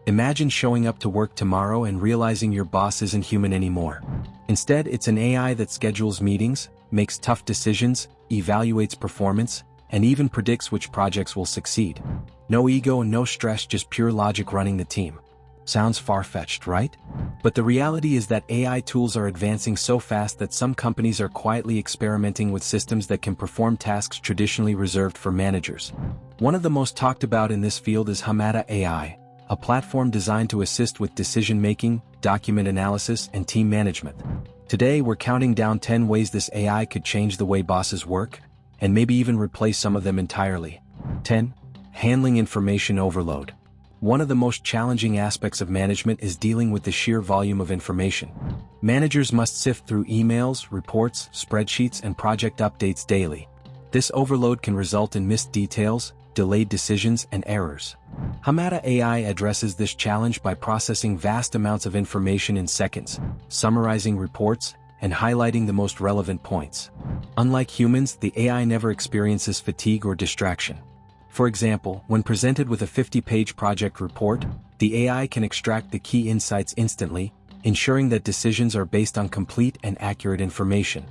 Imagine showing up to work tomorrow and realizing your boss isn't human anymore. Instead, it's an AI that schedules meetings, makes tough decisions, evaluates performance, and even predicts which projects will succeed. No ego and no stress, just pure logic running the team. Sounds far-fetched, right? But the reality is that AI tools are advancing so fast that some companies are quietly experimenting with systems that can perform tasks traditionally reserved for managers. One of the most talked about in this field is Hamada AI, a platform designed to assist with decision-making, document analysis, and team management. Today, we're counting down 10 ways this AI could change the way bosses work, and maybe even replace some of them entirely. 10. Handling information overload. One of the most challenging aspects of management is dealing with the sheer volume of information. Managers must sift through emails, reports, spreadsheets, and project updates daily. This overload can result in missed details, delayed decisions, and errors. Hamada AI addresses this challenge by processing vast amounts of information in seconds, summarizing reports, and highlighting the most relevant points. Unlike humans, the AI never experiences fatigue or distraction. For example, when presented with a 50-page project report, the AI can extract the key insights instantly, ensuring that decisions are based on complete and accurate information.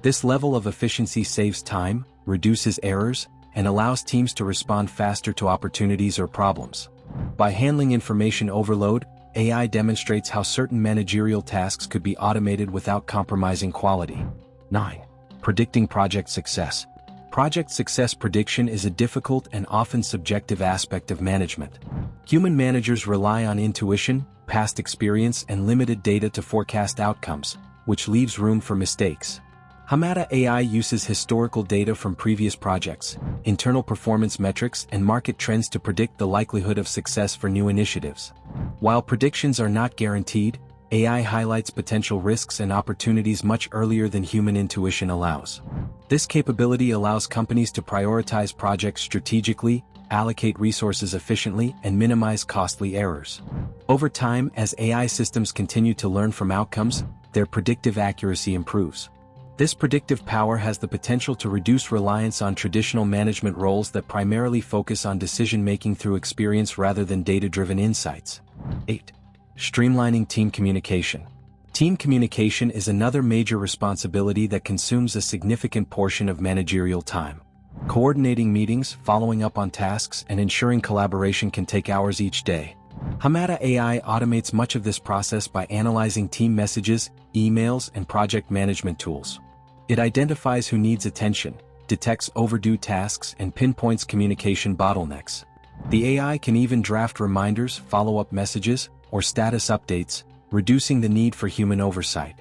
This level of efficiency saves time, reduces errors, and allows teams to respond faster to opportunities or problems. By handling information overload, AI demonstrates how certain managerial tasks could be automated without compromising quality. 9. Predicting project success. Project success prediction is a difficult and often subjective aspect of management. Human managers rely on intuition, past experience, and limited data to forecast outcomes, which leaves room for mistakes. Hamada AI uses historical data from previous projects, internal performance metrics, and market trends to predict the likelihood of success for new initiatives. While predictions are not guaranteed, AI highlights potential risks and opportunities much earlier than human intuition allows. This capability allows companies to prioritize projects strategically, allocate resources efficiently, and minimize costly errors. Over time, as AI systems continue to learn from outcomes, their predictive accuracy improves. This predictive power has the potential to reduce reliance on traditional management roles that primarily focus on decision-making through experience rather than data-driven insights. 8. Streamlining team communication. Team communication is another major responsibility that consumes a significant portion of managerial time. Coordinating meetings, following up on tasks, and ensuring collaboration can take hours each day. Hamada AI automates much of this process by analyzing team messages, emails, and project management tools. It identifies who needs attention, detects overdue tasks, and pinpoints communication bottlenecks. The AI can even draft reminders, follow-up messages, or status updates, reducing the need for human oversight.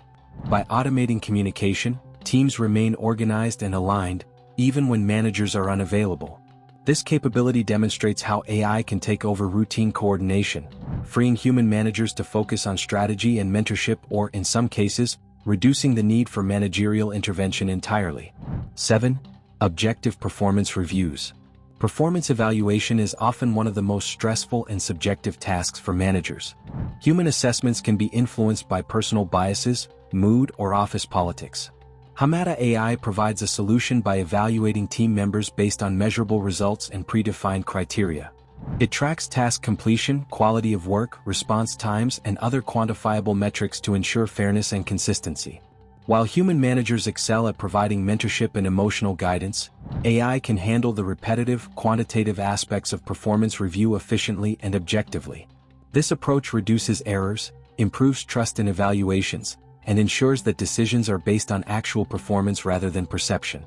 By automating communication, teams remain organized and aligned, even when managers are unavailable. This capability demonstrates how AI can take over routine coordination, freeing human managers to focus on strategy and mentorship, or in some cases, reducing the need for managerial intervention entirely. 7. Objective performance reviews. Performance evaluation is often one of the most stressful and subjective tasks for managers. Human assessments can be influenced by personal biases, mood, or office politics. Hamada AI provides a solution by evaluating team members based on measurable results and predefined criteria. It tracks task completion, quality of work, response times, and other quantifiable metrics to ensure fairness and consistency. While human managers excel at providing mentorship and emotional guidance, AI can handle the repetitive, quantitative aspects of performance review efficiently and objectively. This approach reduces errors, improves trust in evaluations, and ensures that decisions are based on actual performance rather than perception.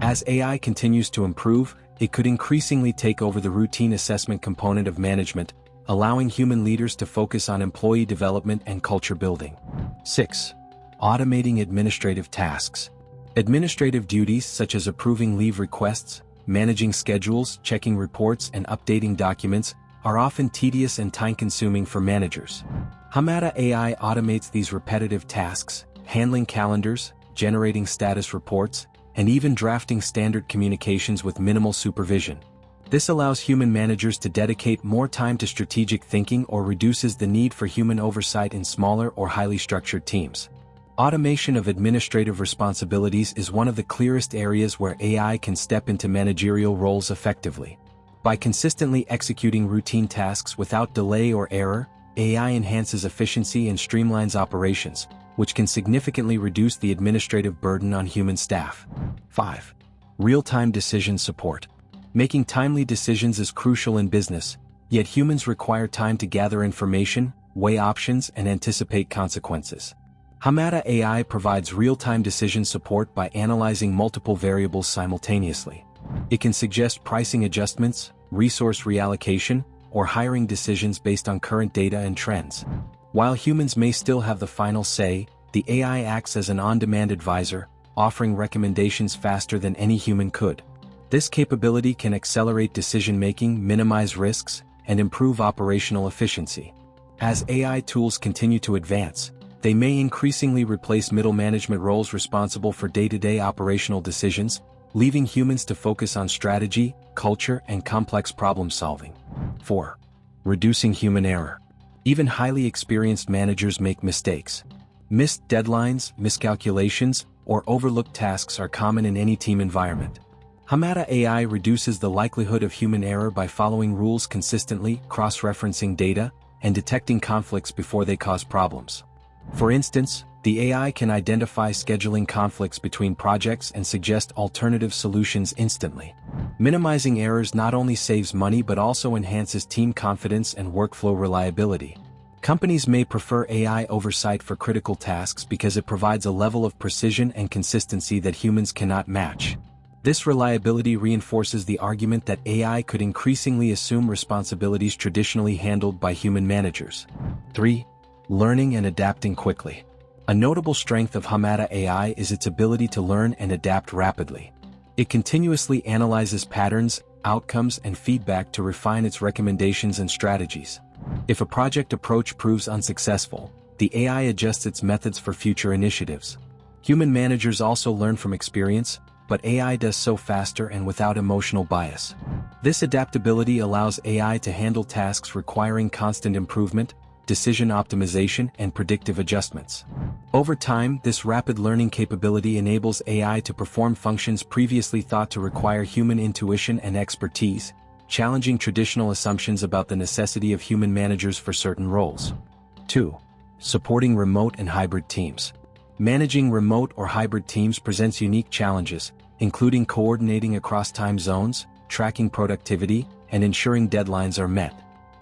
As AI continues to improve, it could increasingly take over the routine assessment component of management, allowing human leaders to focus on employee development and culture building. 6. Automating administrative tasks. Administrative duties such as approving leave requests, managing schedules, checking reports, and updating documents are often tedious and time-consuming for managers. Hamada AI automates these repetitive tasks, handling calendars, generating status reports, and even drafting standard communications with minimal supervision. This allows human managers to dedicate more time to strategic thinking or reduces the need for human oversight in smaller or highly structured teams. Automation of administrative responsibilities is one of the clearest areas where AI can step into managerial roles effectively. By consistently executing routine tasks without delay or error, AI enhances efficiency and streamlines operations, which can significantly reduce the administrative burden on human staff. 5. Real-time decision support. Making timely decisions is crucial in business, yet humans require time to gather information, weigh options, and anticipate consequences. Hamada AI provides real-time decision support by analyzing multiple variables simultaneously. It can suggest pricing adjustments, resource reallocation, or hiring decisions based on current data and trends. While humans may still have the final say, the AI acts as an on-demand advisor, offering recommendations faster than any human could. This capability can accelerate decision-making, minimize risks, and improve operational efficiency. As AI tools continue to advance, they may increasingly replace middle management roles responsible for day-to-day operational decisions, leaving humans to focus on strategy, culture, and complex problem-solving. 4. Reducing human error. Even highly experienced managers make mistakes. Missed deadlines, miscalculations, or overlooked tasks are common in any team environment. Hamada AI reduces the likelihood of human error by following rules consistently, cross-referencing data, and detecting conflicts before they cause problems. For instance, the AI can identify scheduling conflicts between projects and suggest alternative solutions instantly. Minimizing errors not only saves money but also enhances team confidence and workflow reliability. Companies may prefer AI oversight for critical tasks because it provides a level of precision and consistency that humans cannot match. This reliability reinforces the argument that AI could increasingly assume responsibilities traditionally handled by human managers. 3. Learning and adapting quickly. A notable strength of Hamada AI is its ability to learn and adapt rapidly. It continuously analyzes patterns, outcomes, and feedback to refine its recommendations and strategies. If a project approach proves unsuccessful, the AI adjusts its methods for future initiatives. Human managers also learn from experience, but AI does so faster and without emotional bias. This adaptability allows AI to handle tasks requiring constant improvement, decision optimization, and predictive adjustments. Over time, this rapid learning capability enables AI to perform functions previously thought to require human intuition and expertise, challenging traditional assumptions about the necessity of human managers for certain roles. 2. Supporting remote and hybrid teams. Managing remote or hybrid teams presents unique challenges, including coordinating across time zones, tracking productivity, and ensuring deadlines are met.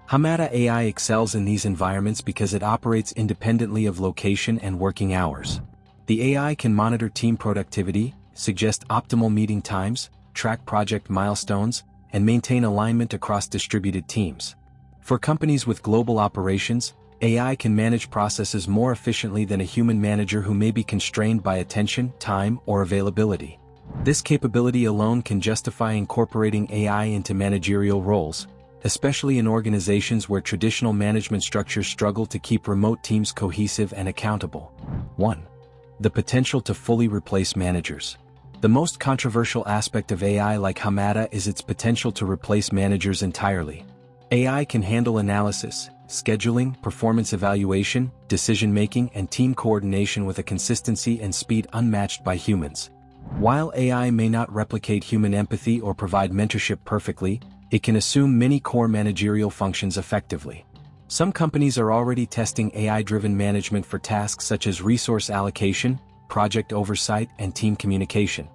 Hamada AI excels in these environments because it operates independently of location and working hours. The AI can monitor team productivity, suggest optimal meeting times, track project milestones, and maintain alignment across distributed teams. For companies with global operations, AI can manage processes more efficiently than a human manager who may be constrained by attention, time, or availability. This capability alone can justify incorporating AI into managerial roles, especially in organizations where traditional management structures struggle to keep remote teams cohesive and accountable. 1. The potential to fully replace managers. The most controversial aspect of AI like Hamada is its potential to replace managers entirely. AI can handle analysis, scheduling, performance evaluation, decision-making, and team coordination with a consistency and speed unmatched by humans. While AI may not replicate human empathy or provide mentorship perfectly, it can assume many core managerial functions effectively. Some companies are already testing AI-driven management for tasks such as resource allocation, project oversight, and team communication.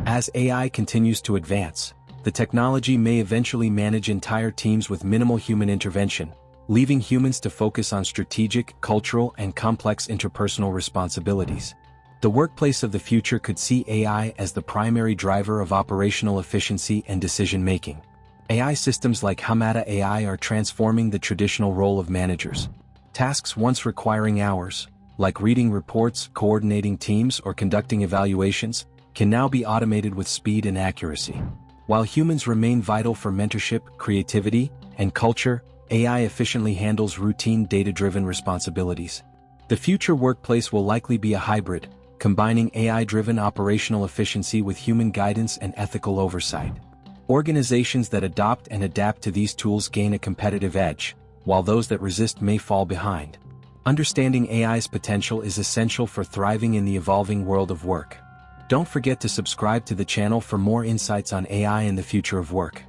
As AI continues to advance, the technology may eventually manage entire teams with minimal human intervention, leaving humans to focus on strategic, cultural, and complex interpersonal responsibilities. The workplace of the future could see AI as the primary driver of operational efficiency and decision-making. AI systems like Hamada AI are transforming the traditional role of managers. Tasks once requiring hours, like reading reports, coordinating teams, or conducting evaluations, can now be automated with speed and accuracy. While humans remain vital for mentorship, creativity, and culture, AI efficiently handles routine data-driven responsibilities. The future workplace will likely be a hybrid, combining AI-driven operational efficiency with human guidance and ethical oversight. Organizations that adopt and adapt to these tools gain a competitive edge, while those that resist may fall behind. Understanding AI's potential is essential for thriving in the evolving world of work. Don't forget to subscribe to the channel for more insights on AI and the future of work.